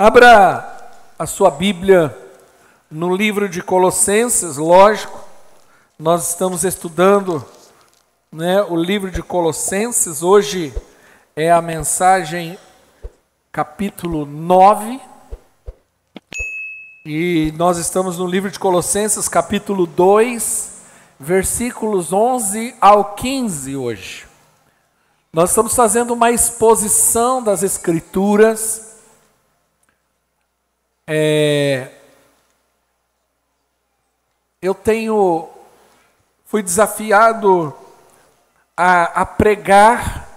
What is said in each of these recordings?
Abra a sua Bíblia no livro de Colossenses, lógico. Nós estamos estudando, o livro de Colossenses. Hoje é a mensagem capítulo 9. E nós estamos no livro de Colossenses, capítulo 2, versículos 11 ao 15 hoje. Nós estamos fazendo uma exposição das Escrituras. Fui desafiado a pregar,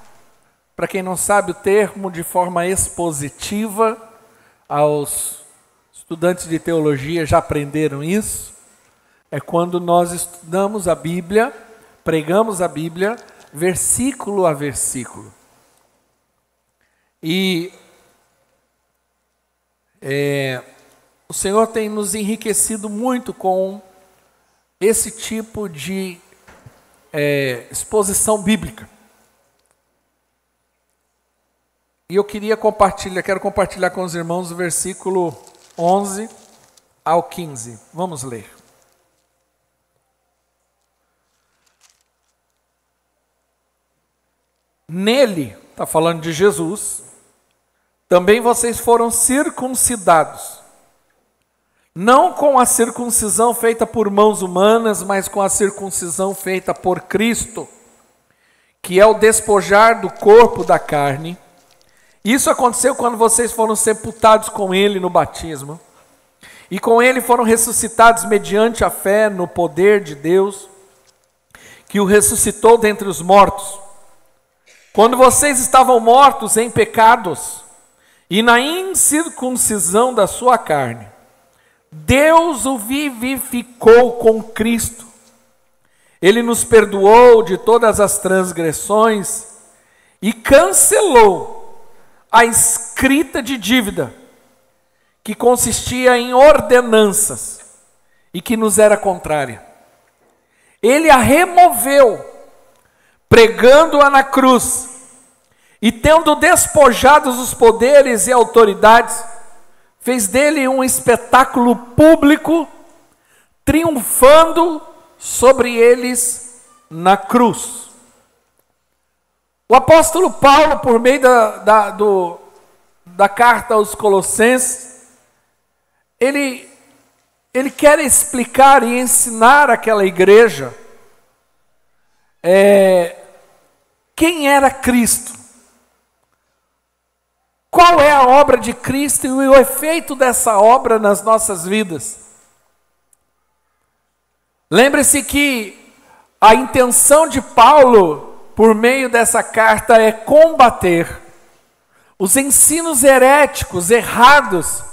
para quem não sabe o termo, de forma expositiva. Aos estudantes de teologia já aprenderam isso. É quando nós estudamos a Bíblia, pregamos a Bíblia, versículo a versículo. E o Senhor tem nos enriquecido muito com esse tipo de exposição bíblica. E eu quero compartilhar com os irmãos o versículo 11 ao 15. Vamos ler. Nele, está falando de Jesus, também vocês foram circuncidados, não com a circuncisão feita por mãos humanas, mas com a circuncisão feita por Cristo, que é o despojar do corpo da carne. Isso aconteceu quando vocês foram sepultados com Ele no batismo, e com Ele foram ressuscitados mediante a fé no poder de Deus, que o ressuscitou dentre os mortos. Quando vocês estavam mortos em pecados e na incircuncisão da sua carne, Deus o vivificou com Cristo. Ele nos perdoou de todas as transgressões e cancelou a escrita de dívida, que consistia em ordenanças e que nos era contrária. Ele a removeu, pregando-a na cruz, e tendo despojados os poderes e autoridades, fez dele um espetáculo público, triunfando sobre eles na cruz. O apóstolo Paulo, por meio da carta aos Colossenses, ele quer explicar e ensinar àquela igreja quem era Cristo, qual é a obra de Cristo e o efeito dessa obra nas nossas vidas. Lembre-se que a intenção de Paulo, por meio dessa carta, é combater os ensinos heréticos, errados,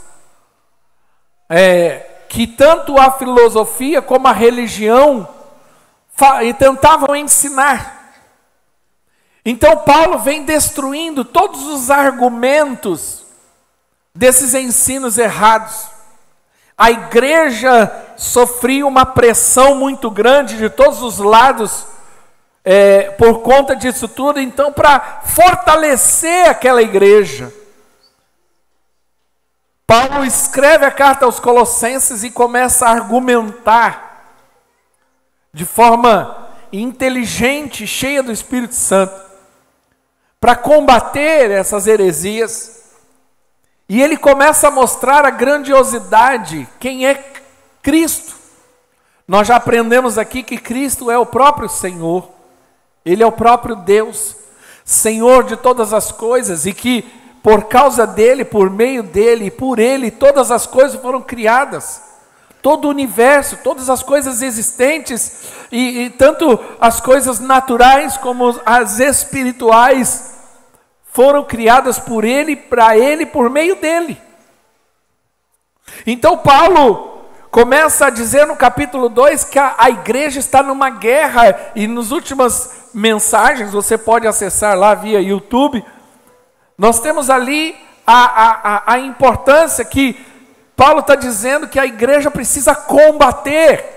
que tanto a filosofia como a religião tentavam ensinar. Então Paulo vem destruindo todos os argumentos desses ensinos errados. A igreja sofria uma pressão muito grande de todos os lados por conta disso tudo. Então, para fortalecer aquela igreja, Paulo escreve a carta aos Colossenses e começa a argumentar de forma inteligente, cheia do Espírito Santo, para combater essas heresias. E ele começa a mostrar a grandiosidade, quem é Cristo. Nós já aprendemos aqui que Cristo é o próprio Senhor, Ele é o próprio Deus, Senhor de todas as coisas, e que por causa dEle, por meio dEle e por Ele, todas as coisas foram criadas. Todo o universo, todas as coisas existentes, e tanto as coisas naturais como as espirituais, foram criadas por Ele, para Ele, por meio dEle. Então Paulo começa a dizer no capítulo 2 que a igreja está numa guerra, e nas últimas mensagens, você pode acessar lá via YouTube, nós temos ali a importância que Paulo está dizendo que a igreja precisa combater,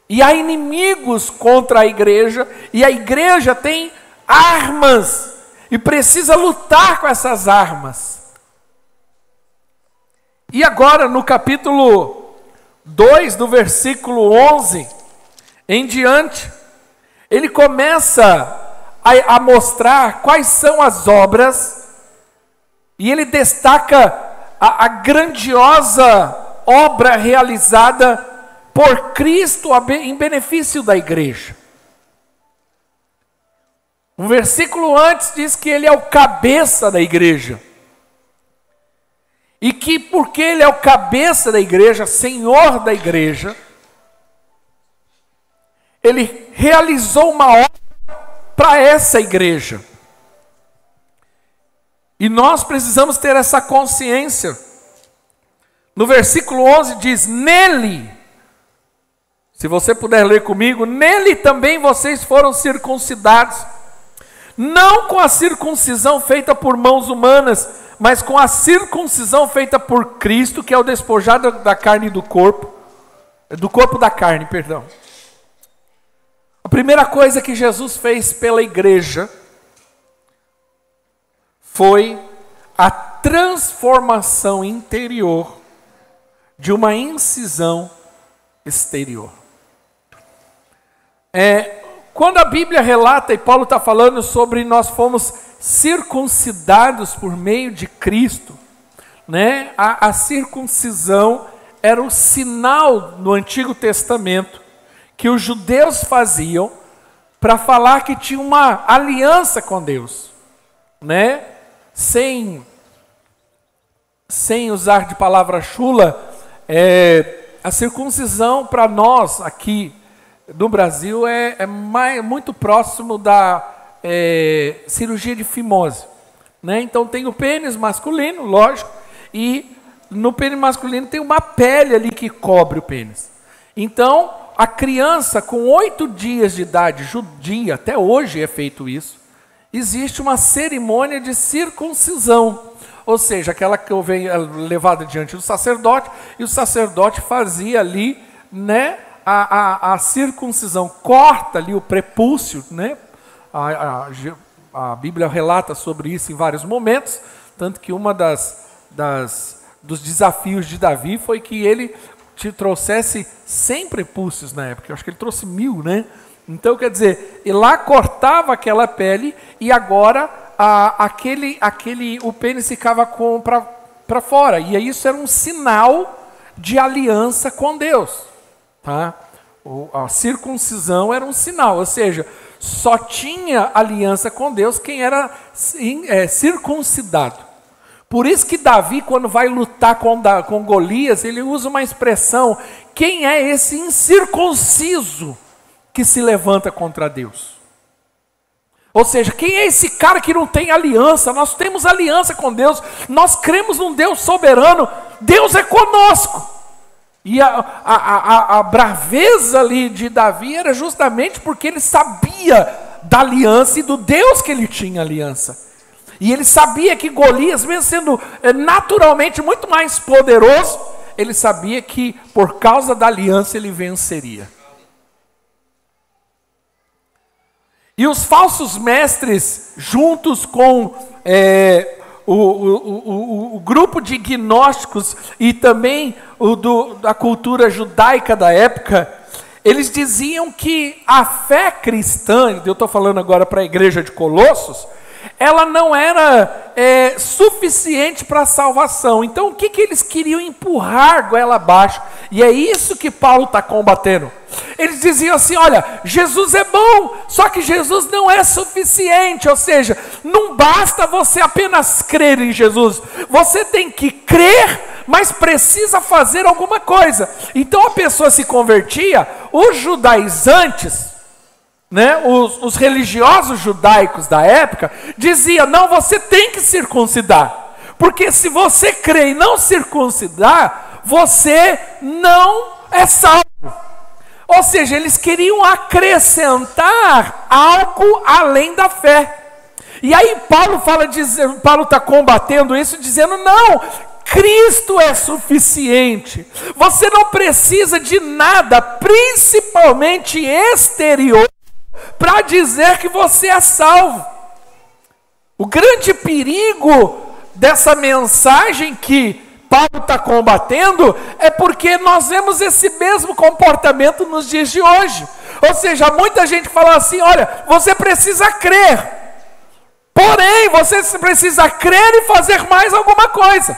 e há inimigos contra a igreja, e a igreja tem armas, e precisa lutar com essas armas. E agora no capítulo 2, do versículo 11 em diante, ele começa a mostrar quais são as obras, e ele destaca a grandiosa obra realizada por Cristo em benefício da igreja. Um versículo antes diz que ele é o cabeça da igreja. E que porque ele é o cabeça da igreja, senhor da igreja, ele realizou uma obra para essa igreja. E nós precisamos ter essa consciência. No versículo 11 diz: nele, se você puder ler comigo, nele também vocês foram circuncidados, não com a circuncisão feita por mãos humanas, mas com a circuncisão feita por Cristo, que é o despojado da carne do corpo da carne, perdão. A primeira coisa que Jesus fez pela igreja foi a transformação interior de uma incisão exterior. Quando a Bíblia relata, e Paulo está falando sobre nós fomos circuncidados por meio de Cristo, né? A circuncisão era o sinal no Antigo Testamento que os judeus faziam para falar que tinha uma aliança com Deus, né? Sem usar de palavra chula, a circuncisão para nós aqui no Brasil é muito próximo da cirurgia de fimose, né? Então tem o pênis masculino, lógico, e no pênis masculino tem uma pele ali que cobre o pênis. Então a criança com 8 dias de idade, judia, até hoje é feito isso, existe uma cerimônia de circuncisão, ou seja, aquela que vem levada diante do sacerdote, e o sacerdote fazia ali, né, a circuncisão, corta ali o prepúcio, né? A Bíblia relata sobre isso em vários momentos, tanto que uma dos desafios de Davi foi que ele te trouxesse 100 prepúcios na época. Eu acho que ele trouxe 1000, né? Então, quer dizer, e lá cortava aquela pele e agora o pênis ficava para fora. E isso era um sinal de aliança com Deus. Tá? A circuncisão era um sinal, ou seja, só tinha aliança com Deus quem era circuncidado. Por isso que Davi, quando vai lutar com Golias, ele usa uma expressão: quem é esse incircunciso que se levanta contra Deus? Ou seja, quem é esse cara que não tem aliança? Nós temos aliança com Deus, nós cremos num Deus soberano, Deus é conosco. E a braveza ali de Davi era justamente porque ele sabia da aliança e do Deus que ele tinha aliança. E ele sabia que Golias, mesmo sendo naturalmente muito mais poderoso, ele sabia que por causa da aliança ele venceria. E os falsos mestres, juntos com o grupo de gnósticos e também da cultura judaica da época, eles diziam que a fé cristã, eu estou falando agora para a igreja de Colossos, ela não era suficiente para a salvação. Então o que eles queriam empurrar goela abaixo? E é isso que Paulo está combatendo. Eles diziam assim: olha, Jesus é bom, só que Jesus não é suficiente. Ou seja, não basta você apenas crer em Jesus, você tem que crer, mas precisa fazer alguma coisa. Então a pessoa se convertia, os judaizantes, né, os religiosos judaicos da época diziam: não, você tem que circuncidar, porque se você crê e não circuncidar, você não é salvo. Ou seja, eles queriam acrescentar algo além da fé. E aí Paulo está combatendo isso, dizendo: não, Cristo é suficiente, você não precisa de nada, principalmente exterior, para dizer que você é salvo. O grande perigo dessa mensagem que Paulo está combatendo é porque nós vemos esse mesmo comportamento nos dias de hoje. Ou seja, muita gente fala assim, olha, você precisa crer, porém, você precisa crer e fazer mais alguma coisa.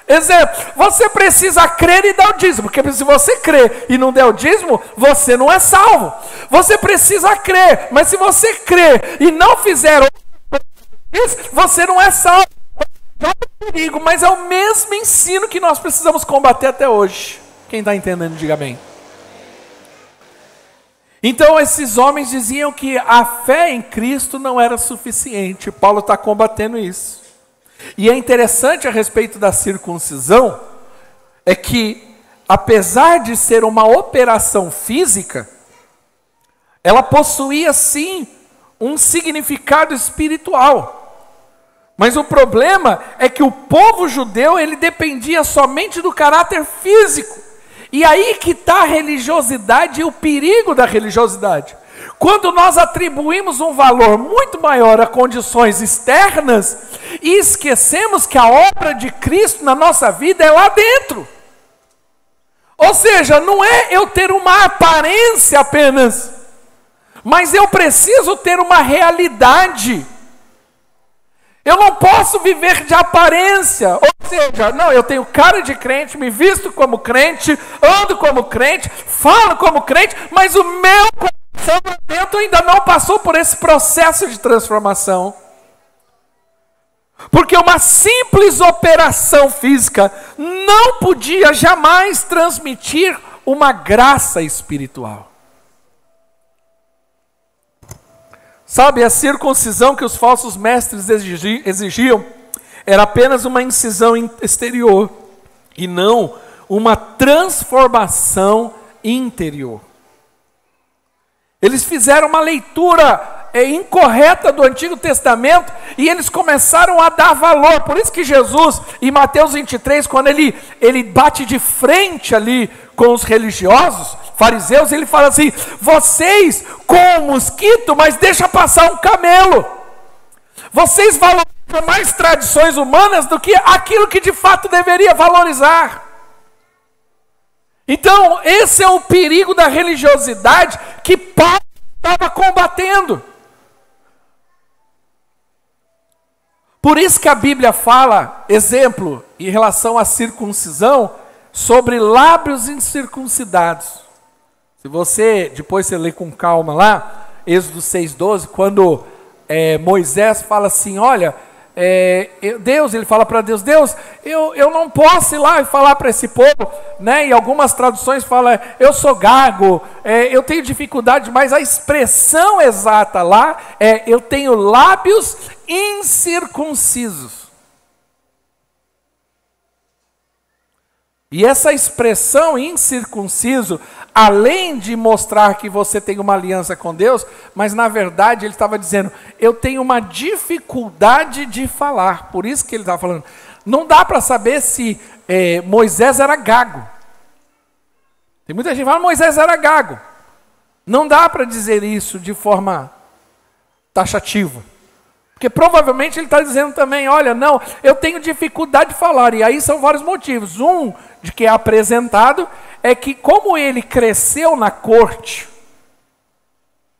Exemplo, você precisa crer e dar o dízimo, porque se você crer e não der o dízimo, você não é salvo. Você precisa crer, mas se você crer e não fizer isso, você não é salvo. É um perigo, mas é o mesmo ensino que nós precisamos combater até hoje. Quem está entendendo, diga amém. Então esses homens diziam que a fé em Cristo não era suficiente. Paulo está combatendo isso. E é interessante a respeito da circuncisão, é que apesar de ser uma operação física, ela possuía sim um significado espiritual. Mas o problema é que o povo judeu, ele dependia somente do caráter físico. E aí que está a religiosidade e o perigo da religiosidade. Quando nós atribuímos um valor muito maior a condições externas e esquecemos que a obra de Cristo na nossa vida é lá dentro. Ou seja, não é eu ter uma aparência apenas, mas eu preciso ter uma realidade. Eu não posso viver de aparência, ou seja, não, eu tenho cara de crente, me visto como crente, ando como crente, falo como crente, mas o meu coração dentro ainda não passou por esse processo de transformação. Porque uma simples operação física não podia jamais transmitir uma graça espiritual. Sabe, a circuncisão que os falsos mestres exigiam era apenas uma incisão exterior e não uma transformação interior. Eles fizeram uma leitura incorreta do Antigo Testamento e eles começaram a dar valor. Por isso que Jesus, em Mateus 23, quando ele bate de frente ali com os religiosos, fariseus, ele fala assim: vocês com o mosquito, mas deixa passar um camelo. Vocês valorizam mais tradições humanas do que aquilo que de fato deveria valorizar. Então, esse é o perigo da religiosidade que Paulo estava combatendo. Por isso que a Bíblia fala, exemplo, em relação à circuncisão, sobre lábios incircuncidados. Se você, depois você lê com calma lá, Êxodo 6,12, quando Moisés fala assim, olha, Deus, ele fala para Deus, eu não posso ir lá e falar para esse povo, né? E algumas traduções falam, eu sou gago, eu tenho dificuldade, mas a expressão exata lá é, eu tenho lábios incircuncisos. E essa expressão incircunciso, além de mostrar que você tem uma aliança com Deus, mas na verdade ele estava dizendo, eu tenho uma dificuldade de falar. Por isso que ele estava falando. Não dá para saber se Moisés era gago. Tem muita gente que fala, Moisés era gago. Não dá para dizer isso de forma taxativa. Porque provavelmente ele está dizendo também, olha, não, eu tenho dificuldade de falar. E aí são vários motivos. Um, de que é apresentado, é que como ele cresceu na corte,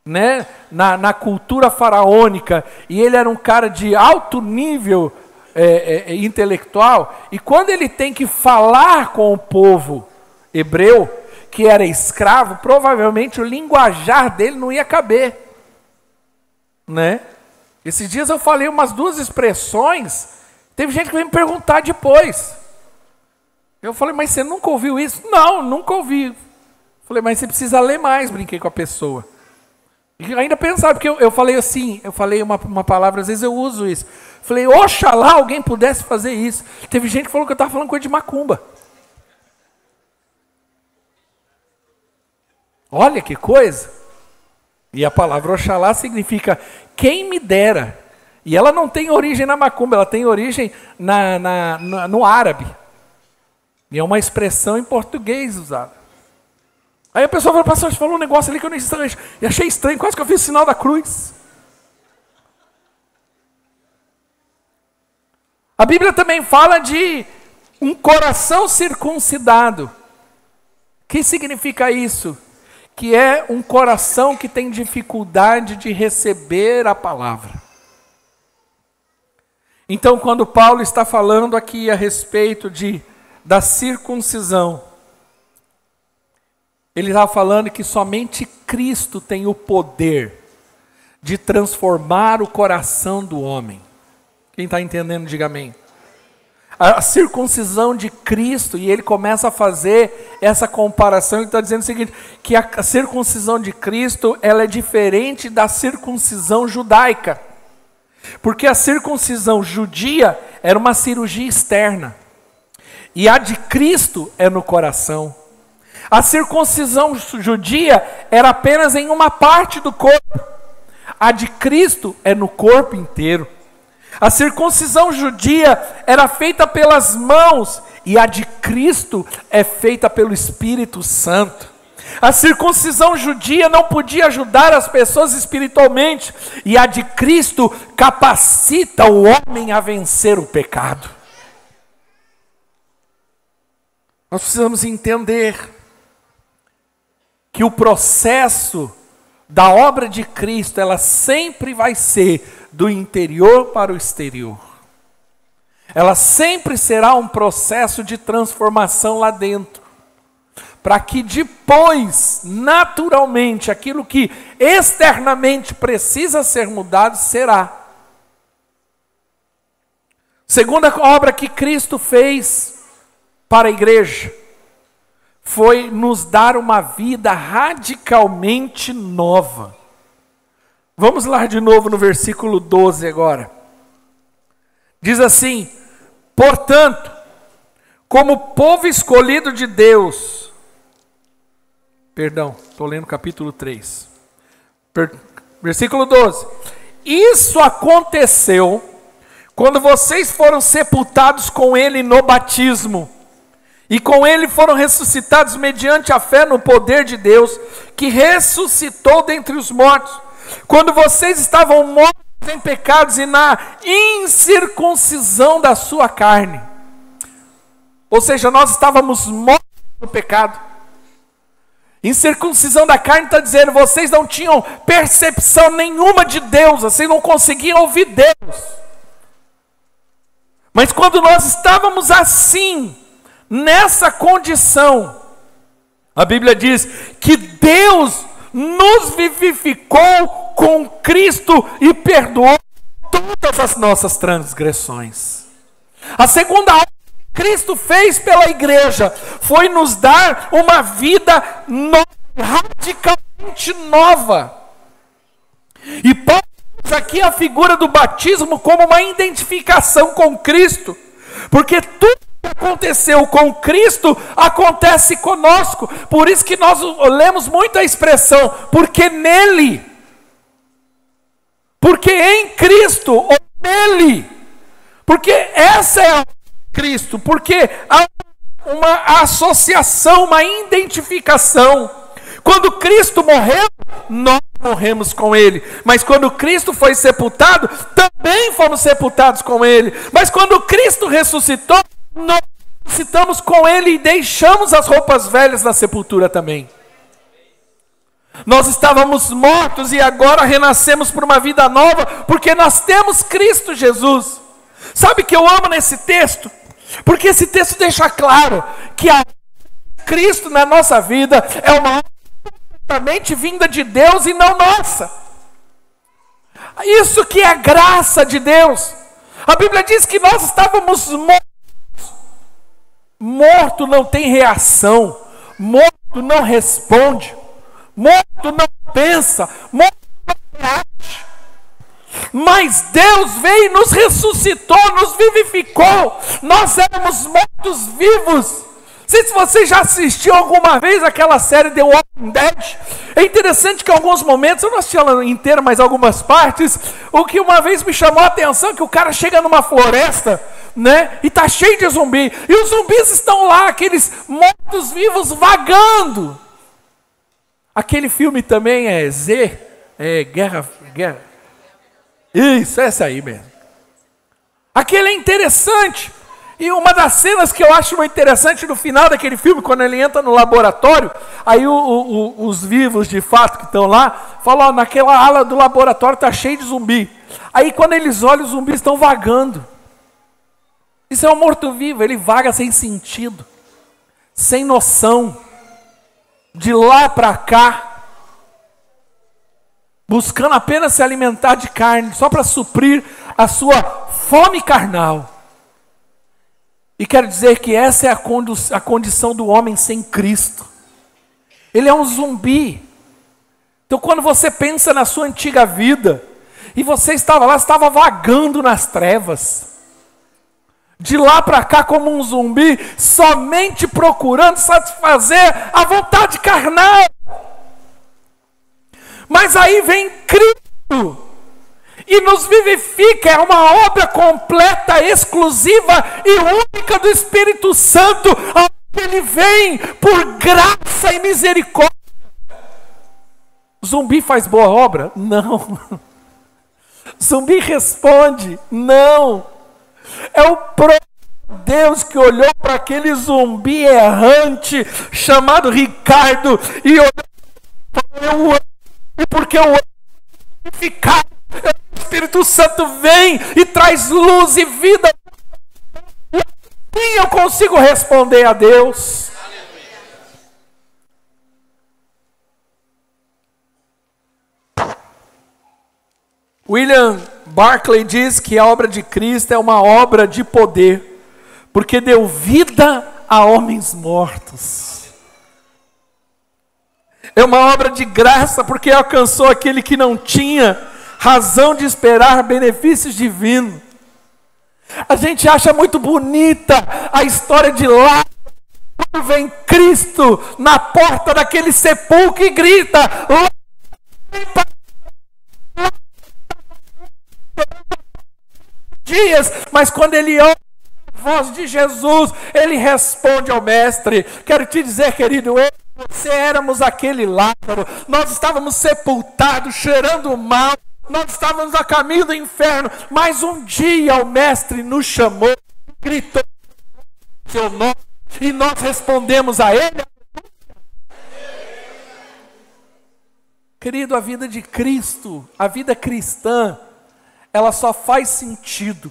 né, na cultura faraônica, e ele era um cara de alto nível intelectual, e quando ele tem que falar com o povo hebreu, que era escravo, provavelmente o linguajar dele não ia caber. Né? Esses dias eu falei umas 2 expressões, teve gente que veio me perguntar depois. Eu falei, mas você nunca ouviu isso? Não, nunca ouvi. Falei, mas você precisa ler mais, brinquei com a pessoa. E ainda pensava, porque eu falei assim, eu falei uma palavra, às vezes eu uso isso. Falei, oxalá alguém pudesse fazer isso. Teve gente que falou que eu estava falando coisa de macumba. Olha que coisa. E a palavra oxalá significa quem me dera. E ela não tem origem na macumba, ela tem origem no árabe. E é uma expressão em português usada. Aí a pessoa falou, pastor, você falou um negócio ali que eu nem estranho. E achei estranho, quase que eu fiz o sinal da cruz. A Bíblia também fala de um coração circuncidado. O que significa isso? Que é um coração que tem dificuldade de receber a palavra. Então, quando Paulo está falando aqui a respeito da circuncisão, ele está falando que somente Cristo tem o poder de transformar o coração do homem. Quem está entendendo, diga amém. A circuncisão de Cristo, e ele começa a fazer essa comparação, ele está dizendo o seguinte, que a circuncisão de Cristo, ela é diferente da circuncisão judaica. Porque a circuncisão judia era uma cirurgia externa, e a de Cristo é no coração. A circuncisão judia era apenas em uma parte do corpo, a de Cristo é no corpo inteiro. A circuncisão judia era feita pelas mãos, e a de Cristo é feita pelo Espírito Santo. A circuncisão judia não podia ajudar as pessoas espiritualmente, e a de Cristo capacita o homem a vencer o pecado. Nós precisamos entender que o processo da obra de Cristo, ela sempre vai ser do interior para o exterior. Ela sempre será um processo de transformação lá dentro, para que depois, naturalmente, aquilo que externamente precisa ser mudado, será. Segunda obra que Cristo fez para a igreja foi nos dar uma vida radicalmente nova. Vamos lá de novo no versículo 12 agora. Diz assim: portanto, como povo escolhido de Deus, estou lendo capítulo 3, versículo 12. Isso aconteceu quando vocês foram sepultados com Ele no batismo, e com Ele foram ressuscitados mediante a fé no poder de Deus, que ressuscitou dentre os mortos. Quando vocês estavam mortos em pecados e na incircuncisão da sua carne. Ou seja, nós estávamos mortos no pecado. Incircuncisão da carne está dizendo, vocês não tinham percepção nenhuma de Deus, vocês não conseguiam ouvir Deus. Mas quando nós estávamos assim, nessa condição, a Bíblia diz que Deus nos vivificou com Cristo e perdoou todas as nossas transgressões. A segunda obra que Cristo fez pela igreja foi nos dar uma vida nova, radicalmente nova. E Paulo usa aqui a figura do batismo como uma identificação com Cristo, porque tudo que aconteceu com Cristo acontece conosco. Por isso que nós lemos muito a expressão, porque nele, porque em Cristo, ou nele, porque essa é a Cristo, porque há uma associação, uma identificação. Quando Cristo morreu, nós morremos com Ele. Mas quando Cristo foi sepultado, também fomos sepultados com Ele. Mas quando Cristo ressuscitou, nós ressuscitamos com Ele e deixamos as roupas velhas na sepultura também. Nós estávamos mortos e agora renascemos por uma vida nova, porque nós temos Cristo Jesus. Sabe o que eu amo nesse texto? Porque esse texto deixa claro que a Cristo na nossa vida é uma completamente vinda de Deus e não nossa. Isso que é a graça de Deus. A Bíblia diz que nós estávamos mortos. Morto não tem reação, morto não responde, morto não pensa, morto não reage. Mas Deus veio e nos ressuscitou, nos vivificou. Nós éramos mortos vivos. Não sei se você já assistiu alguma vez aquela série The Walking Dead. É interessante que em alguns momentos, eu não assisti ela inteira, mas algumas partes, o que uma vez me chamou a atenção é que o cara chega numa floresta, né, e tá cheio de zumbi, e os zumbis estão lá, aqueles mortos vivos vagando. Aquele filme também é Guerra. Isso, essa aí mesmo. Aquele é interessante. E uma das cenas que eu acho muito interessante no final daquele filme, quando ele entra no laboratório, aí os vivos de fato que estão lá, falam, ó, naquela ala do laboratório está cheio de zumbi. Aí quando eles olham, os zumbis estão vagando. Isso é um morto-vivo, ele vaga sem sentido, sem noção, de lá para cá, buscando apenas se alimentar de carne, só para suprir a sua fome carnal. E quero dizer que essa é a condição do homem sem Cristo. Ele é um zumbi. Então quando você pensa na sua antiga vida, e você estava lá, estava vagando nas trevas, de lá para cá como um zumbi, somente procurando satisfazer a vontade carnal. Mas aí vem Cristo e nos vivifica, é uma obra completa, exclusiva e única do Espírito Santo, onde Ele vem por graça e misericórdia. Zumbi faz boa obra? Não. Zumbi responde? Não. É o próprio Deus que olhou para aquele zumbi errante, chamado Ricardo, e olhou para eu amo, e porque eu amo vivificado, o Espírito Santo vem e traz luz e vida. E assim eu consigo responder a Deus. William Barclay diz que a obra de Cristo é uma obra de poder, porque deu vida a homens mortos. É uma obra de graça, porque alcançou aquele que não tinha razão de esperar benefícios divinos. A gente acha muito bonita a história de Lázaro, quando vem Cristo na porta daquele sepulcro e grita: dias, mas quando ele ouve a voz de Jesus, ele responde ao mestre. Quero te dizer, querido, eu e você éramos aquele Lázaro, nós estávamos sepultados, cheirando mal, nós estávamos a caminho do inferno, mas um dia o mestre nos chamou, gritou seu nome, e nós respondemos a ele. Querido, a vida de Cristo, a vida cristã, ela só faz sentido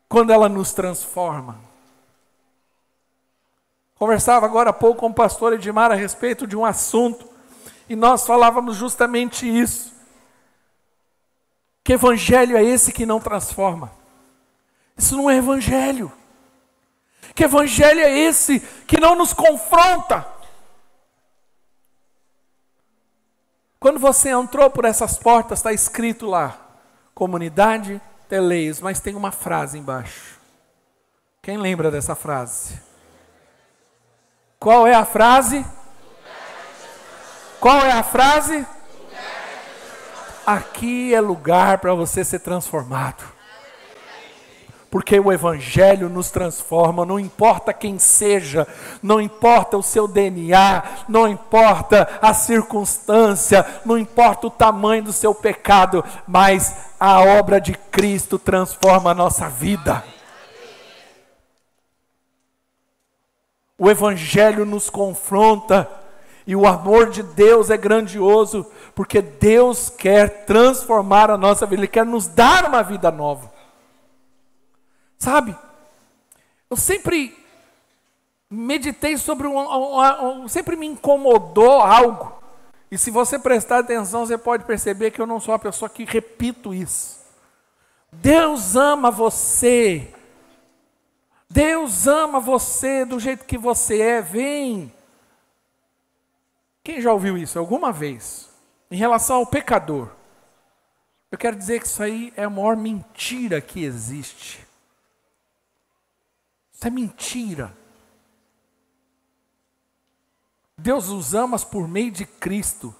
quando ela nos transforma. Conversava agora há pouco com o pastor Edmar a respeito de um assunto, e nós falávamos justamente isso. Que evangelho é esse que não transforma? Isso não é evangelho. Que evangelho é esse que não nos confronta? Quando você entrou por essas portas, está escrito lá, comunidade Teleios, mas tem uma frase embaixo. Quem lembra dessa frase? Qual é a frase? Qual é a frase? Aqui é lugar para você ser transformado. Porque o Evangelho nos transforma, não importa quem seja, não importa o seu DNA, não importa a circunstância, não importa o tamanho do seu pecado, mas a obra de Cristo transforma a nossa vida. O Evangelho nos confronta e o amor de Deus é grandioso, porque Deus quer transformar a nossa vida, Ele quer nos dar uma vida nova. Sabe, eu sempre meditei sobre sempre me incomodou algo. E se você prestar atenção, você pode perceber que eu não sou a pessoa que repito isso. Deus ama você. Deus ama você do jeito que você é. Vem. Quem já ouviu isso alguma vez? Em relação ao pecador. Eu quero dizer que isso aí é a maior mentira que existe. Isso é mentira. Deus os ama por meio de Cristo.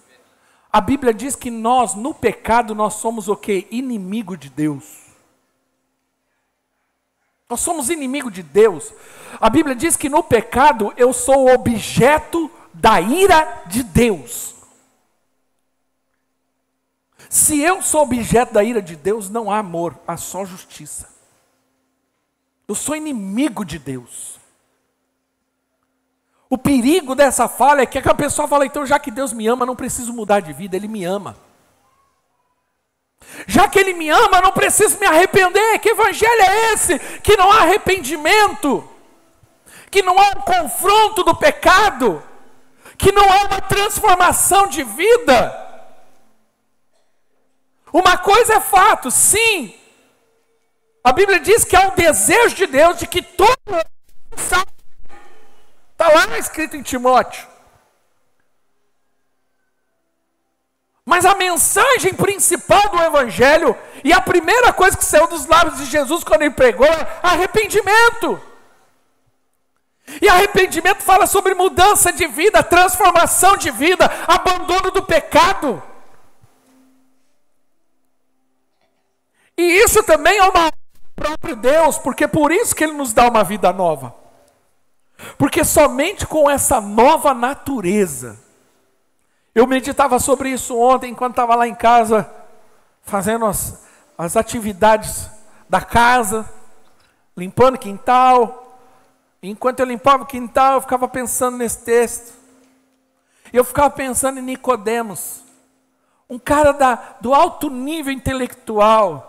A Bíblia diz que nós, no pecado, nós somos o quê? Inimigo de Deus. Nós somos inimigo de Deus. A Bíblia diz que no pecado eu sou o objeto da ira de Deus. Se eu sou objeto da ira de Deus, não há amor, há só justiça. Eu sou inimigo de Deus. O perigo dessa fala é que a pessoa fala, então já que Deus me ama, não preciso mudar de vida, Ele me ama. Já que Ele me ama, não preciso me arrepender. Que evangelho é esse? Que não há arrependimento, que não há um confronto do pecado, que não há uma transformação de vida. Uma coisa é fato, sim, a Bíblia diz que há um desejo de Deus de que todo mundo saiba. Está lá escrito em Timóteo. Mas a mensagem principal do Evangelho, e a primeira coisa que saiu dos lábios de Jesus quando Ele pregou, é arrependimento. E arrependimento fala sobre mudança de vida, transformação de vida, abandono do pecado. E isso também é uma próprio Deus, porque por isso que Ele nos dá uma vida nova. Porque somente com essa nova natureza, eu meditava sobre isso ontem, enquanto estava lá em casa, fazendo as atividades da casa, limpando o quintal. Enquanto eu limpava o quintal, eu ficava pensando nesse texto. Eu ficava pensando em Nicodemos, um cara do alto nível intelectual,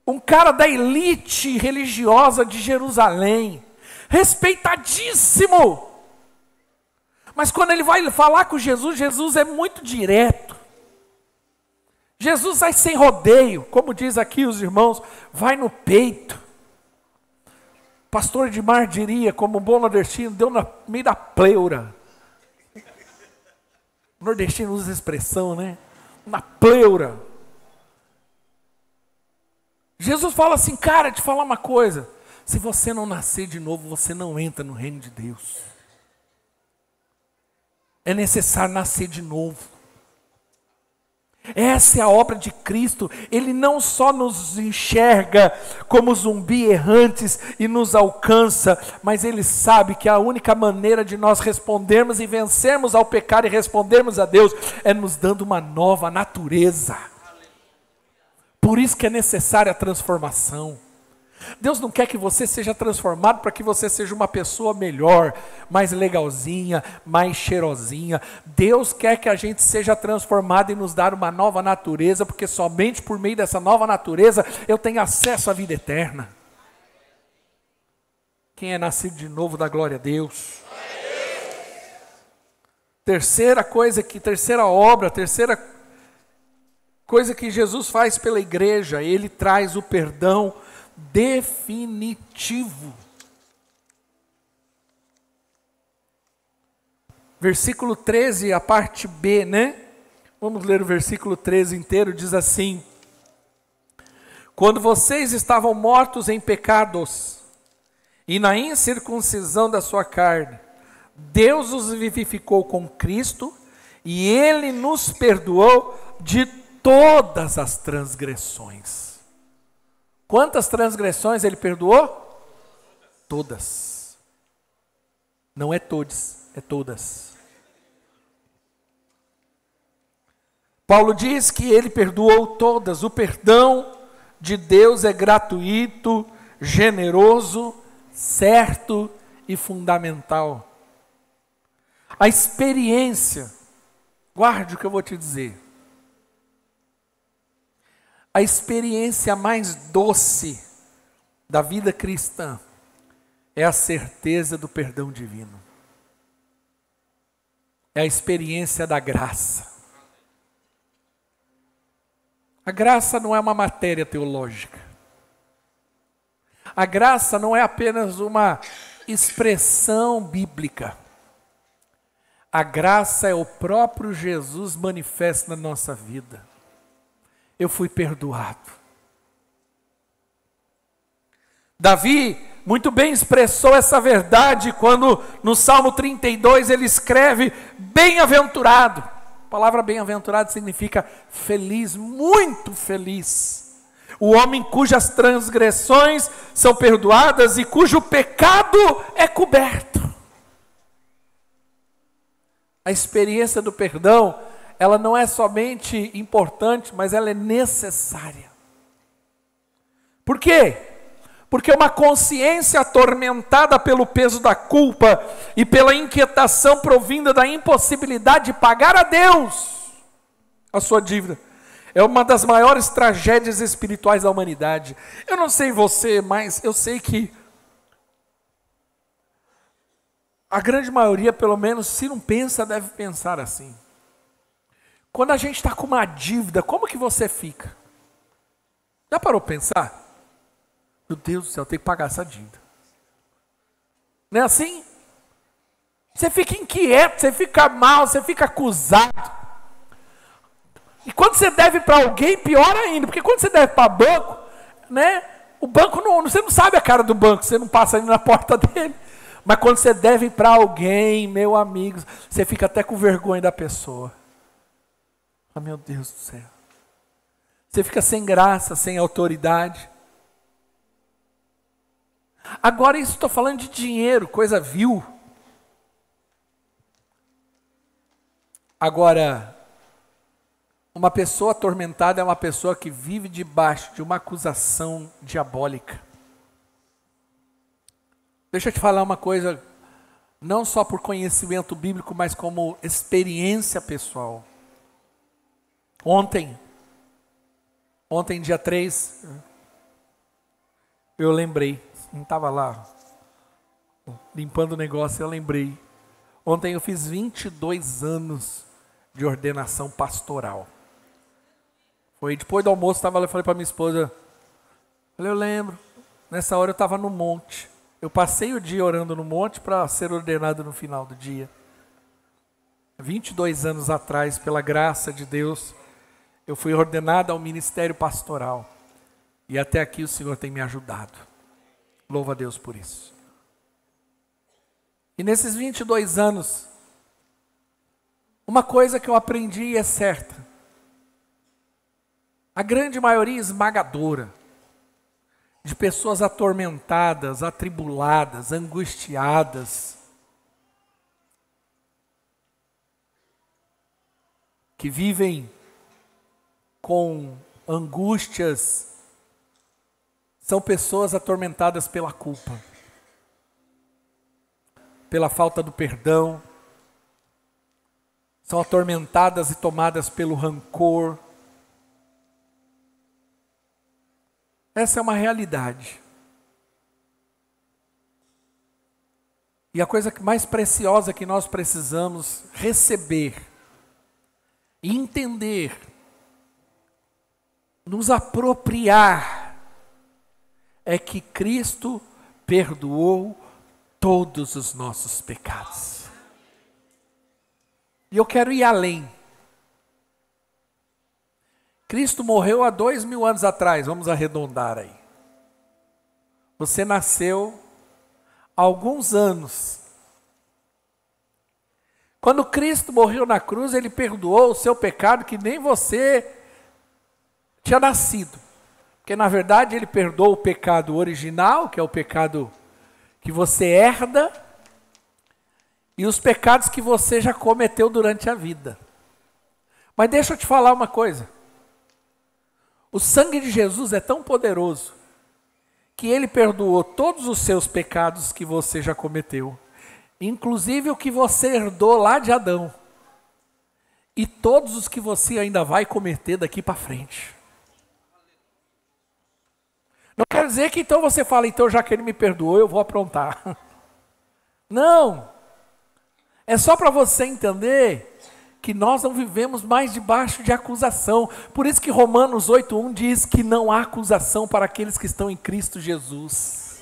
um cara da elite religiosa de Jerusalém, respeitadíssimo. Mas quando ele vai falar com Jesus, Jesus é muito direto. Jesus vai sem rodeio, como diz aqui os irmãos, vai no peito. Pastor Edmar diria, como bom nordestino, deu no meio da pleura. O nordestino usa a expressão, né? Na pleura. Jesus fala assim, cara, te falar uma coisa. Se você não nascer de novo, você não entra no reino de Deus. É necessário nascer de novo. Essa é a obra de Cristo. Ele não só nos enxerga como zumbi errantes e nos alcança, mas Ele sabe que a única maneira de nós respondermos e vencermos ao pecado e respondermos a Deus é nos dando uma nova natureza. Por isso que é necessária a transformação. Deus não quer que você seja transformado para que você seja uma pessoa melhor, mais legalzinha, mais cheirosinha. Deus quer que a gente seja transformado e nos dar uma nova natureza, porque somente por meio dessa nova natureza eu tenho acesso à vida eterna. Quem é nascido de novo, dá glória a Deus. Terceira coisa que Jesus faz pela igreja, Ele traz o perdão definitivo. Versículo 13, a parte B, né? Vamos ler o versículo 13 inteiro, diz assim: quando vocês estavam mortos em pecados e na incircuncisão da sua carne, Deus os vivificou com Cristo e Ele nos perdoou de todas as transgressões. Quantas transgressões Ele perdoou? Todas. Não é todos, é todas. Paulo diz que Ele perdoou todas. O perdão de Deus é gratuito, generoso, certo e fundamental. A experiência, guarde o que eu vou te dizer. A experiência mais doce da vida cristã é a certeza do perdão divino. É a experiência da graça. A graça não é uma matéria teológica. A graça não é apenas uma expressão bíblica. A graça é o próprio Jesus manifesto na nossa vida. Eu fui perdoado. Davi muito bem expressou essa verdade quando no Salmo 32 ele escreve bem-aventurado. A palavra bem-aventurado significa feliz, muito feliz. O homem cujas transgressões são perdoadas e cujo pecado é coberto. A experiência do perdão, ela não é somente importante, mas ela é necessária. Por quê? Porque uma consciência atormentada pelo peso da culpa e pela inquietação provinda da impossibilidade de pagar a Deus a sua dívida, é uma das maiores tragédias espirituais da humanidade. Eu não sei você, mas eu sei que a grande maioria, pelo menos, se não pensa, deve pensar assim. Quando a gente está com uma dívida, como que você fica? Já parou para pensar? Meu Deus do céu, eu tenho que pagar essa dívida. Não é assim? Você fica inquieto, você fica mal, você fica acusado. E quando você deve para alguém, pior ainda. Porque quando você deve para banco, né? O banco, você não sabe a cara do banco, você não passa ali na porta dele. Mas quando você deve para alguém, meu amigo, você fica até com vergonha da pessoa. Ah, meu Deus do céu. Você fica sem graça, sem autoridade. Agora isso estou falando de dinheiro, coisa vil. Agora, uma pessoa atormentada é uma pessoa que vive debaixo de uma acusação diabólica. Deixa eu te falar uma coisa, não só por conhecimento bíblico, mas como experiência pessoal. Ontem, dia 3, eu lembrei, não estava lá limpando o negócio, eu lembrei. Ontem eu fiz 22 anos de ordenação pastoral. Foi depois do almoço, estava lá, falei para minha esposa, eu lembro, nessa hora eu estava no monte. Eu passei o dia orando no monte para ser ordenado no final do dia. 22 anos atrás, pela graça de Deus, eu fui ordenado ao ministério pastoral. E até aqui o Senhor tem me ajudado. Louva a Deus por isso. E nesses 22 anos, uma coisa que eu aprendi e é certa. A grande maioria esmagadora de pessoas atormentadas, atribuladas, angustiadas, que vivem com angústias, são pessoas atormentadas pela culpa, pela falta do perdão, são atormentadas e tomadas pelo rancor. Essa é uma realidade. E a coisa mais preciosa que nós precisamos receber e entender, nos apropriar, é que Cristo perdoou todos os nossos pecados. E eu quero ir além. Cristo morreu há 2000 anos atrás, vamos arredondar aí. Você nasceu há alguns anos. Quando Cristo morreu na cruz, Ele perdoou o seu pecado que nem você tinha nascido. Porque na verdade Ele perdoou o pecado original, que é o pecado que você herda, e os pecados que você já cometeu durante a vida. Mas deixa eu te falar uma coisa. O sangue de Jesus é tão poderoso que Ele perdoou todos os seus pecados que você já cometeu, inclusive o que você herdou lá de Adão, e todos os que você ainda vai cometer daqui para frente. Não quer dizer que então você fala, então já que Ele me perdoou, eu vou aprontar. Não. É só para você entender que nós não vivemos mais debaixo de acusação. Por isso que Romanos 8:1 diz que não há acusação para aqueles que estão em Cristo Jesus.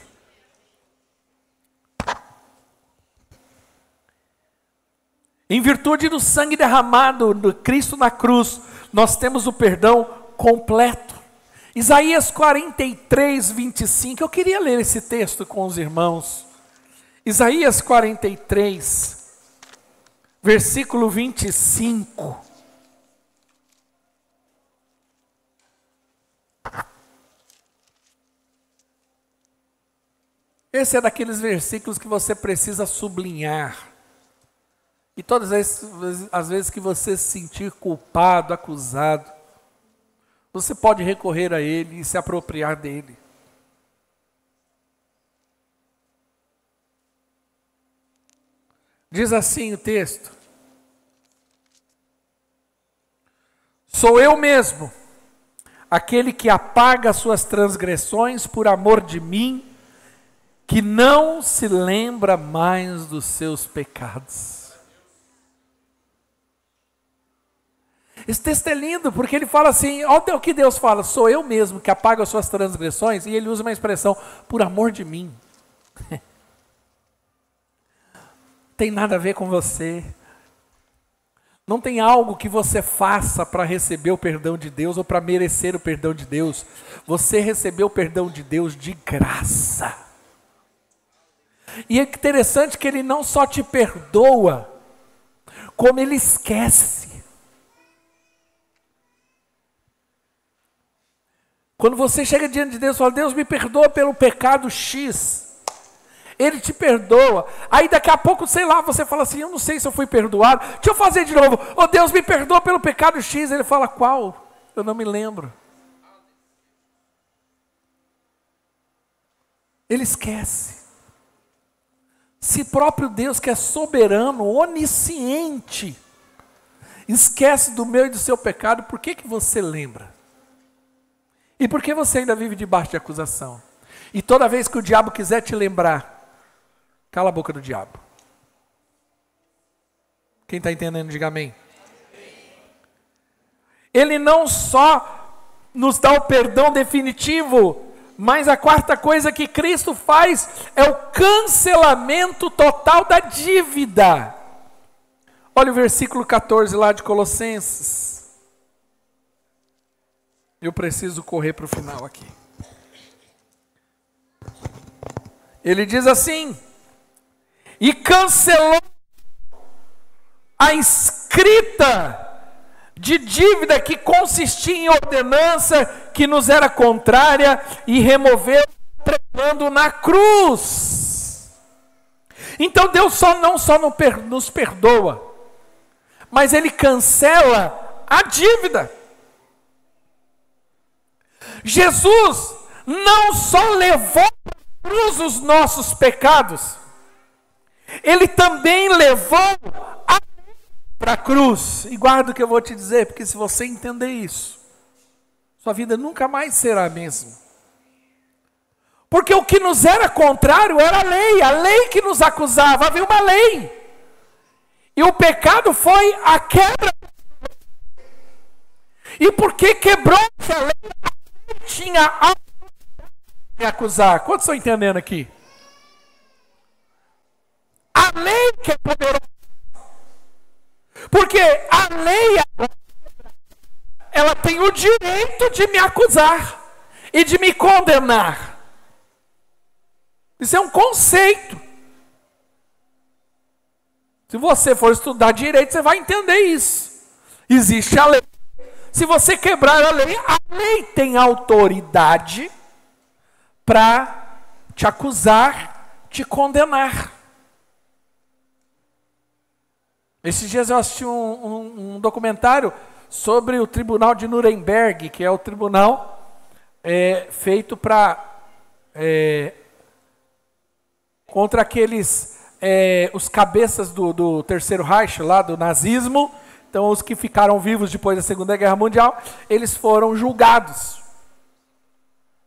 Em virtude do sangue derramado de Cristo na cruz, nós temos o perdão completo. Isaías 43:25, eu queria ler esse texto com os irmãos. Isaías 43, versículo 25. Esse é daqueles versículos que você precisa sublinhar. E todas as vezes que você se sentir culpado, acusado, você pode recorrer a ele e se apropriar dele. Diz assim o texto: sou eu mesmo, aquele que apaga as suas transgressões por amor de mim, que não se lembra mais dos seus pecados. Esse texto é lindo, porque ele fala assim, olha o que Deus fala, sou eu mesmo que apago as suas transgressões, e ele usa uma expressão, por amor de mim. Tem nada a ver com você. Não tem algo que você faça para receber o perdão de Deus ou para merecer o perdão de Deus. Você recebeu o perdão de Deus de graça. E é interessante que Ele não só te perdoa, como Ele esquece. Quando você chega diante de Deus e fala, Deus me perdoa pelo pecado X, Ele te perdoa. Aí daqui a pouco, sei lá, você fala assim, eu não sei se eu fui perdoado, deixa eu fazer de novo. Oh, Deus me perdoa pelo pecado X. Ele fala, qual? Eu não me lembro. Ele esquece. Se próprio Deus, que é soberano, onisciente, esquece do meu e do seu pecado, por que você lembra? E por que você ainda vive debaixo de acusação? E toda vez que o diabo quiser te lembrar, cala a boca do diabo. Quem está entendendo, diga amém. Ele não só nos dá o perdão definitivo, mas a quarta coisa que Cristo faz é o cancelamento total da dívida. Olha o versículo 14 lá de Colossenses. Eu preciso correr para o final aqui. Ele diz assim, e cancelou a escrita de dívida que consistia em ordenança que nos era contrária e removeu pregando na cruz. Então Deus não só nos perdoa, mas Ele cancela a dívida. Jesus não só levou para a cruz os nossos pecados, Ele também levou para a cruz. E guarda o que eu vou te dizer, porque se você entender isso, sua vida nunca mais será a mesma. Porque o que nos era contrário era a lei que nos acusava, havia uma lei. E o pecado foi a quebra. E porque quebrou essa lei, tinha a me acusar. Quantos estão entendendo aqui? A lei que é poderosa. Porque a lei, ela tem o direito de me acusar e de me condenar. Isso é um conceito. Se você for estudar direito, você vai entender isso. Existe a lei. Se você quebrar a lei tem autoridade para te acusar, te condenar. Esses dias eu assisti um documentário sobre o tribunal de Nuremberg, que é o tribunal feito para contra aqueles os cabeças do Terceiro Reich, lá do nazismo. Então, os que ficaram vivos depois da Segunda Guerra Mundial, eles foram julgados.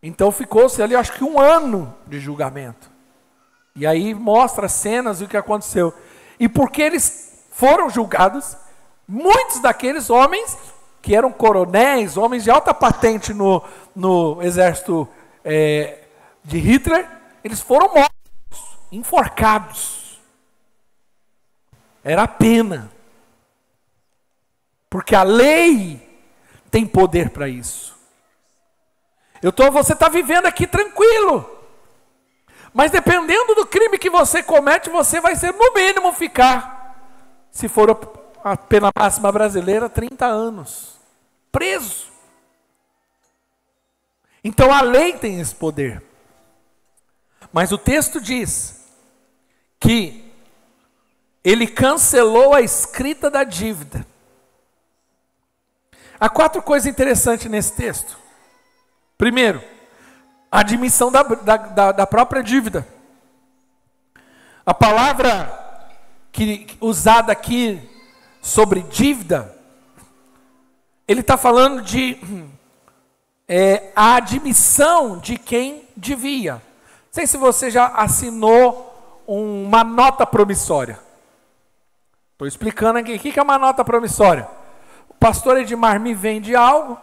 Então, ficou-se ali, acho que 1 ano de julgamento. E aí mostra cenas do que aconteceu. E porque eles foram julgados, muitos daqueles homens, que eram coronéis, homens de alta patente no exército de Hitler, eles foram mortos, enforcados. Era a pena. Porque a lei tem poder para isso. Você está vivendo aqui tranquilo. Mas dependendo do crime que você comete, você vai ser no mínimo ficar, se for a pena máxima brasileira, 30 anos. Preso. Então a lei tem esse poder. Mas o texto diz que Ele cancelou a escrita da dívida. Há 4 coisas interessantes nesse texto. Primeiro, a admissão da própria dívida. A palavra usada aqui sobre dívida, ele está falando de a admissão de quem devia. Não sei se você já assinou uma nota promissória. Estou explicando aqui. O que é uma nota promissória? O pastor Edmar me vende algo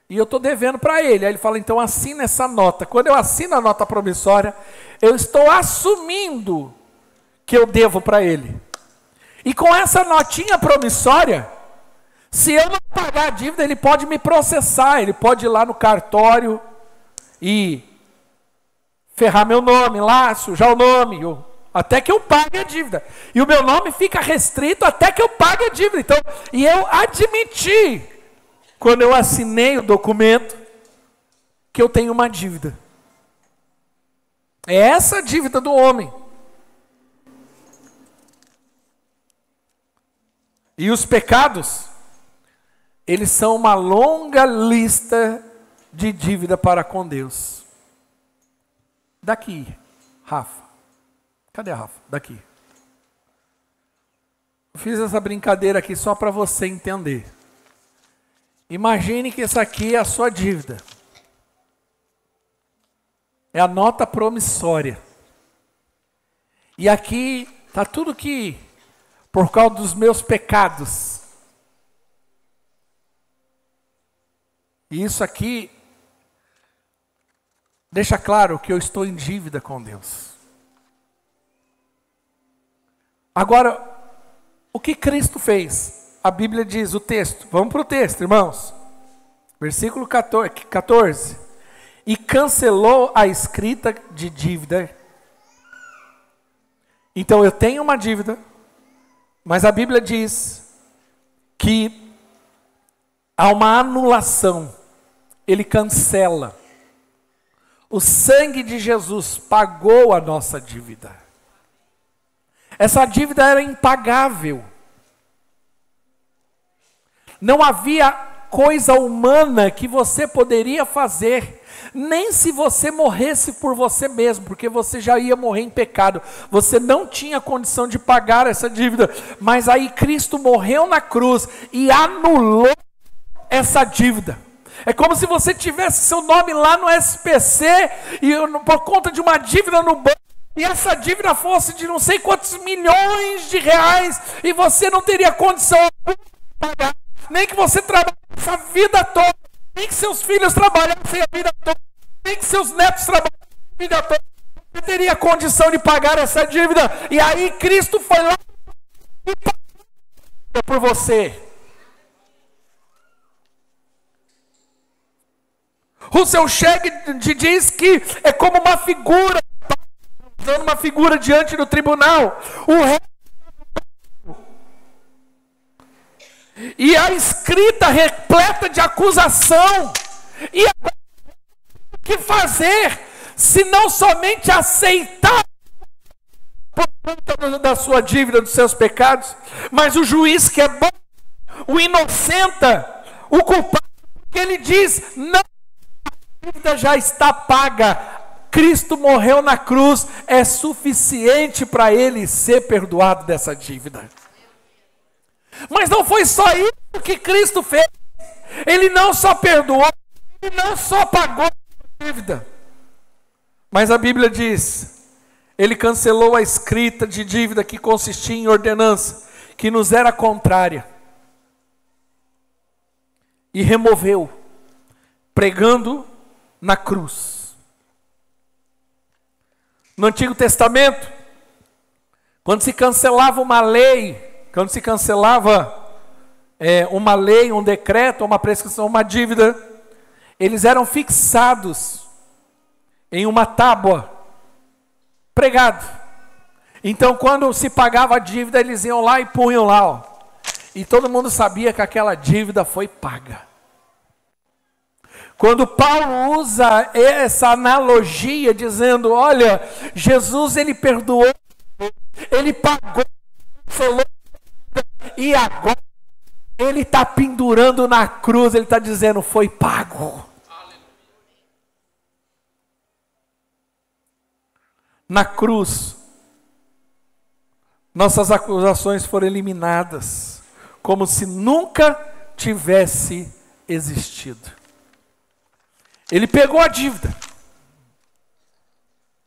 e eu estou devendo para ele. Aí ele fala, então assina essa nota. Quando eu assino a nota promissória, eu estou assumindo que eu devo para ele. E com essa notinha promissória, se eu não pagar a dívida, ele pode me processar, ele pode ir lá no cartório e ferrar meu nome lá, sujar o nome, até que eu pague a dívida. E o meu nome fica restrito até que eu pague a dívida. Então, e eu admiti, quando eu assinei o documento, que eu tenho uma dívida. É essa a dívida do homem. E os pecados, eles são uma longa lista de dívida para com Deus. Daqui, Rafa. Cadê a Rafa? Daqui. Eu fiz essa brincadeira aqui só para você entender. Imagine que essa aqui é a sua dívida. É a nota promissória. E aqui está tudo que, por causa dos meus pecados. E isso aqui deixa claro que eu estou em dívida com Deus. Agora, o que Cristo fez? A Bíblia diz, o texto, vamos para o texto, irmãos. Versículo 14. E cancelou a escrita de dívida. Então eu tenho uma dívida, mas a Bíblia diz que há uma anulação. Ele cancela. O sangue de Jesus pagou a nossa dívida. Essa dívida era impagável. Não havia coisa humana que você poderia fazer, nem se você morresse por você mesmo, porque você já ia morrer em pecado. Você não tinha condição de pagar essa dívida, mas aí Cristo morreu na cruz e anulou essa dívida. É como se você tivesse seu nome lá no SPC e por conta de uma dívida no banco, e essa dívida fosse de não sei quantos milhões de reais, e você não teria condição de pagar, nem que você trabalhe essa vida toda, nem que seus filhos trabalhassem a vida toda, nem que seus netos trabalhassem a vida toda, você teria condição de pagar essa dívida. E aí Cristo foi lá e pagou por você. O seu cheque diz que é como uma figura, usando uma figura diante do tribunal. E a escrita repleta de acusação. E agora, o que fazer se não somente aceitar por conta da sua dívida, dos seus pecados, mas o juiz que é bom, o inocenta, o culpado, que ele diz, não, a dívida já está paga, Cristo morreu na cruz, é suficiente para ele ser perdoado dessa dívida. Mas não foi só isso que Cristo fez. Ele não só perdoou, ele não só pagou a dívida, mas a Bíblia diz, ele cancelou a escrita de dívida que consistia em ordenança, que nos era contrária, e removeu, pregando na cruz. No Antigo Testamento, quando se cancelava uma lei, quando se cancelava uma lei, um decreto, uma prescrição, uma dívida, eles eram fixados em uma tábua, pregado. Então quando se pagava a dívida, eles iam lá e punham lá, ó, e todo mundo sabia que aquela dívida foi paga. Quando Paulo usa essa analogia dizendo, olha, Jesus ele perdoou, ele pagou, cancelou, e agora ele está pendurando na cruz, ele está dizendo, foi pago. Na cruz, nossas acusações foram eliminadas, como se nunca tivesse existido. Ele pegou a dívida.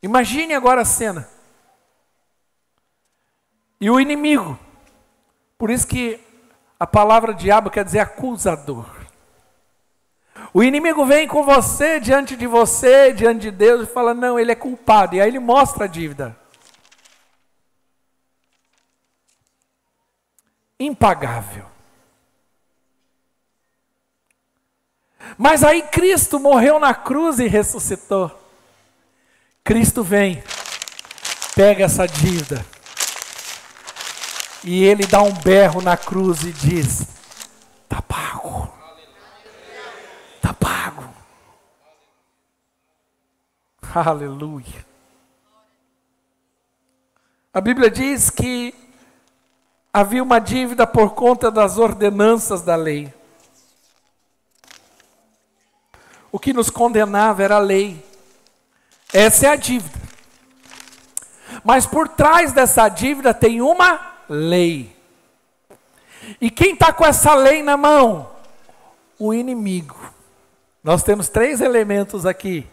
Imagine agora a cena. E o inimigo, por isso que a palavra diabo quer dizer acusador. O inimigo vem com você, diante de Deus, e fala, não, ele é culpado. E aí ele mostra a dívida. Impagável. Mas aí Cristo morreu na cruz e ressuscitou. Cristo vem, pega essa dívida, e ele dá um berro na cruz e diz, está pago. Está pago. Aleluia. A Bíblia diz que havia uma dívida por conta das ordenanças da lei. O que nos condenava era a lei. Essa é a dívida. Mas por trás dessa dívida tem uma lei. E quem está com essa lei na mão? O inimigo. Nós temos 3 elementos aqui: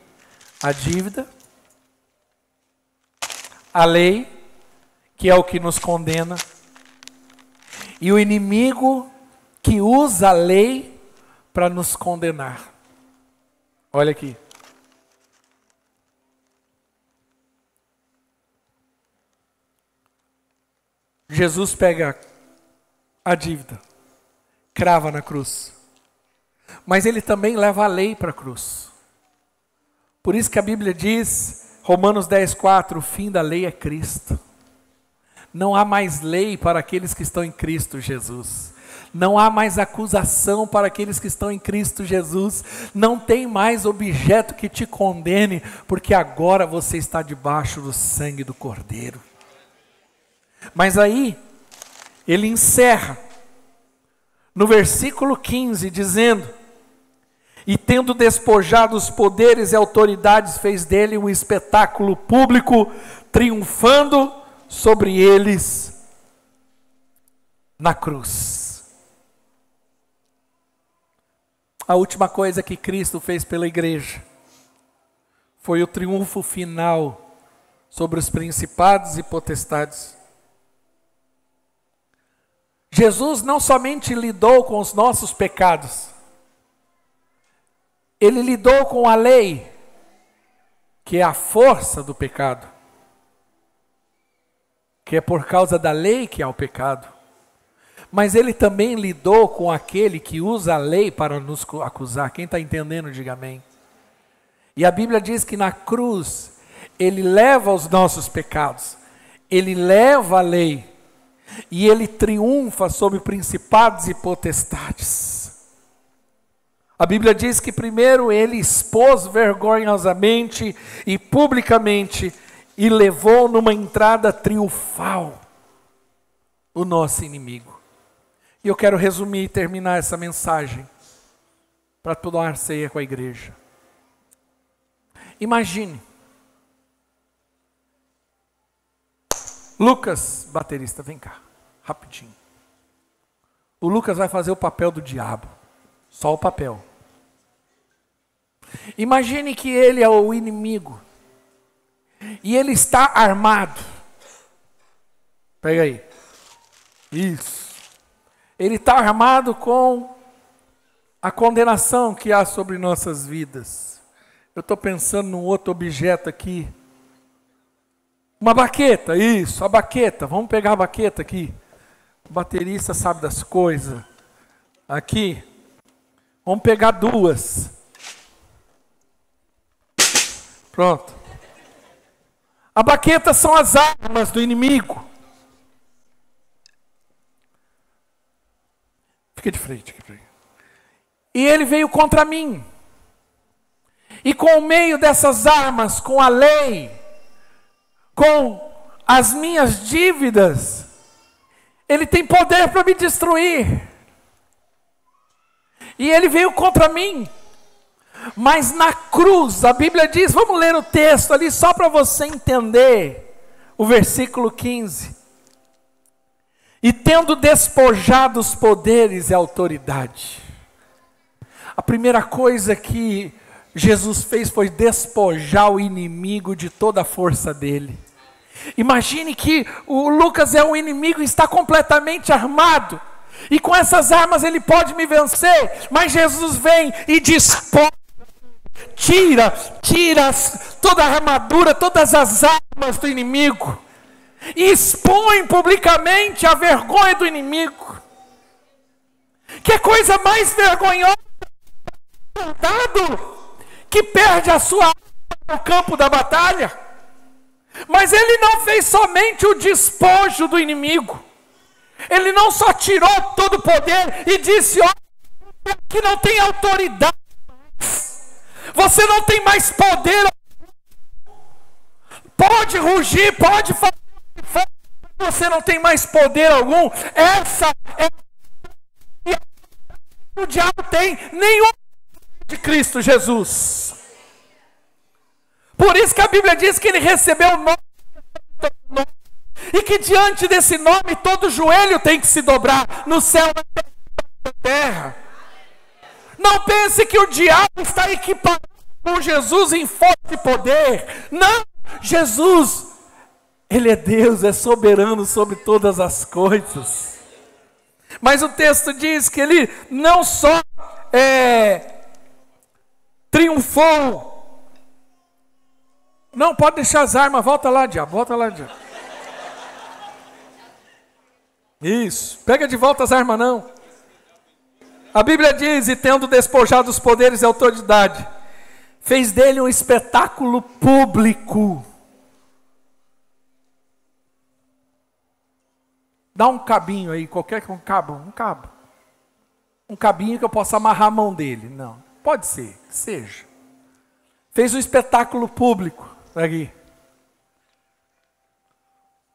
a dívida, a lei, que é o que nos condena, e o inimigo que usa a lei para nos condenar. Olha aqui. Jesus pega a dívida, crava na cruz, mas ele também leva a lei para a cruz. Por isso que a Bíblia diz, Romanos 10:4, o fim da lei é Cristo. Não há mais lei para aqueles que estão em Cristo Jesus. Não há mais acusação para aqueles que estão em Cristo Jesus. Não tem mais objeto que te condene, porque agora você está debaixo do sangue do Cordeiro. Mas aí, ele encerra, no versículo 15, dizendo, e tendo despojado os poderes e autoridades, fez dele um espetáculo público, triunfando sobre eles na cruz. A última coisa que Cristo fez pela igreja foi o triunfo final sobre os principados e potestades. Jesus não somente lidou com os nossos pecados, ele lidou com a lei, que é a força do pecado, que é por causa da lei que há o pecado. Mas ele também lidou com aquele que usa a lei para nos acusar. Quem está entendendo, diga amém. E a Bíblia diz que na cruz, ele leva os nossos pecados, ele leva a lei, e ele triunfa sobre principados e potestades. A Bíblia diz que primeiro ele expôs vergonhosamente e publicamente e levou numa entrada triunfal o nosso inimigo. E eu quero resumir e terminar essa mensagem para tomar ceia com a igreja. Imagine, Lucas, baterista, vem cá, rapidinho. O Lucas vai fazer o papel do diabo, só o papel. Imagine que ele é o inimigo, e ele está armado. Pega aí. Isso. Ele está armado com a condenação que há sobre nossas vidas. Eu estou pensando num outro objeto aqui. Uma baqueta, isso, a baqueta. Vamos pegar a baqueta aqui. O baterista sabe das coisas. Aqui. Vamos pegar 2. Pronto. A baqueta são as armas do inimigo. Fica de frente. E ele veio contra mim. E com o meio dessas armas, com a lei, com as minhas dívidas, ele tem poder para me destruir. E ele veio contra mim. Mas na cruz, a Bíblia diz, vamos ler o texto ali só para você entender, o versículo 15. E tendo despojado os poderes e a autoridade. A primeira coisa que Jesus fez foi despojar o inimigo de toda a força dele. Imagine que o Lucas é um inimigo e está completamente armado. E com essas armas ele pode me vencer. Mas Jesus vem e despoja. Tira toda a armadura, todas as armas do inimigo. E expõe publicamente a vergonha do inimigo. Que coisa mais vergonhosa, soldado que perde a sua alma no campo da batalha. Mas ele não fez somente o despojo do inimigo. Ele não só tirou todo o poder e disse: ó, que não tem autoridade. Você não tem mais poder. Pode rugir, pode fazer. Você não tem mais poder algum. Essa é o diabo tem nenhum de Cristo Jesus. Por isso que a Bíblia diz que ele recebeu o nome e que diante desse nome todo joelho tem que se dobrar no céu e na terra. Não pense que o diabo está equipado com Jesus em força e poder. Não, Jesus, ele é Deus, é soberano sobre todas as coisas. Mas o texto diz que ele não só triunfou. Não, pode deixar as armas, volta lá, diabo, volta lá, diabo. Isso, pega de volta as armas não. A Bíblia diz: e tendo despojado os poderes e autoridade, fez dele um espetáculo público. Dá um cabinho aí, qualquer um cabo. Um cabinho que eu possa amarrar a mão dele. Não, pode ser, que seja. Fez um espetáculo público aqui.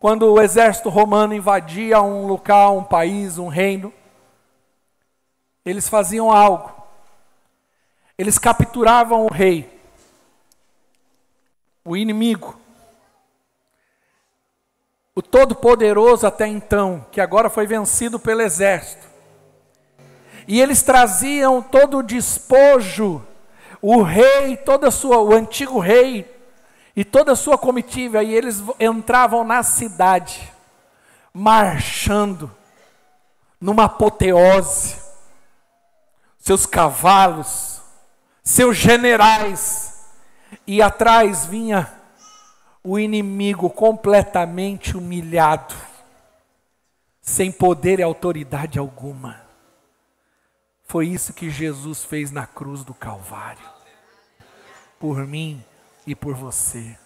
Quando o exército romano invadia um local, um país, um reino, eles faziam algo. Eles capturavam o rei, o inimigo, o todo-poderoso até então, que agora foi vencido pelo exército. E eles traziam todo o despojo, o rei, o antigo rei e toda a sua comitiva, e eles entravam na cidade, marchando, numa apoteose, seus cavalos, seus generais, e atrás vinha o inimigo completamente humilhado, sem poder e autoridade alguma. Foi isso que Jesus fez na cruz do Calvário, por mim e por você.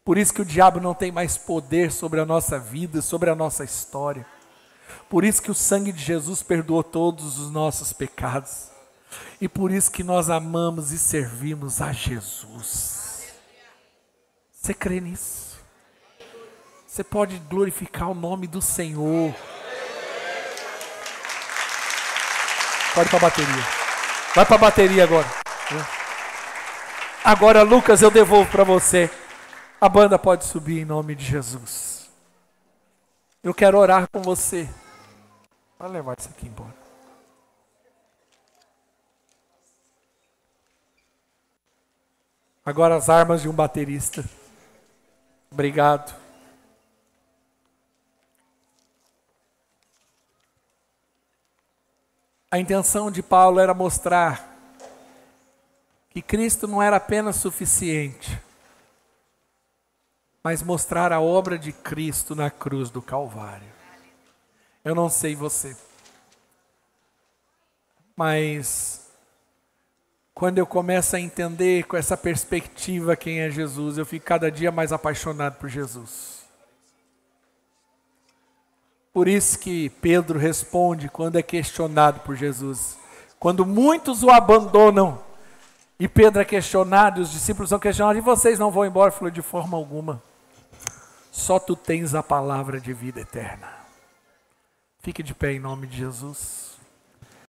Por isso que o diabo não tem mais poder sobre a nossa vida, sobre a nossa história. Por isso que o sangue de Jesus perdoou todos os nossos pecados. E por isso que nós amamos e servimos a Jesus. Você crê nisso? Você pode glorificar o nome do Senhor. Pode ir para a bateria. Vai para a bateria agora. Agora, Lucas, eu devolvo para você. A banda pode subir em nome de Jesus. Eu quero orar com você. Vai levar isso aqui embora. Agora as armas de um baterista. Obrigado. A intenção de Paulo era mostrar que Cristo não era apenas suficiente, mas mostrar a obra de Cristo na cruz do Calvário. Eu não sei você, mas quando eu começo a entender com essa perspectiva quem é Jesus, eu fico cada dia mais apaixonado por Jesus. Por isso que Pedro responde quando é questionado por Jesus. Quando muitos o abandonam, e Pedro é questionado, e os discípulos são questionados, e vocês não vão embora? Ele falou: de forma alguma. Só tu tens a palavra de vida eterna. Fique de pé em nome de Jesus.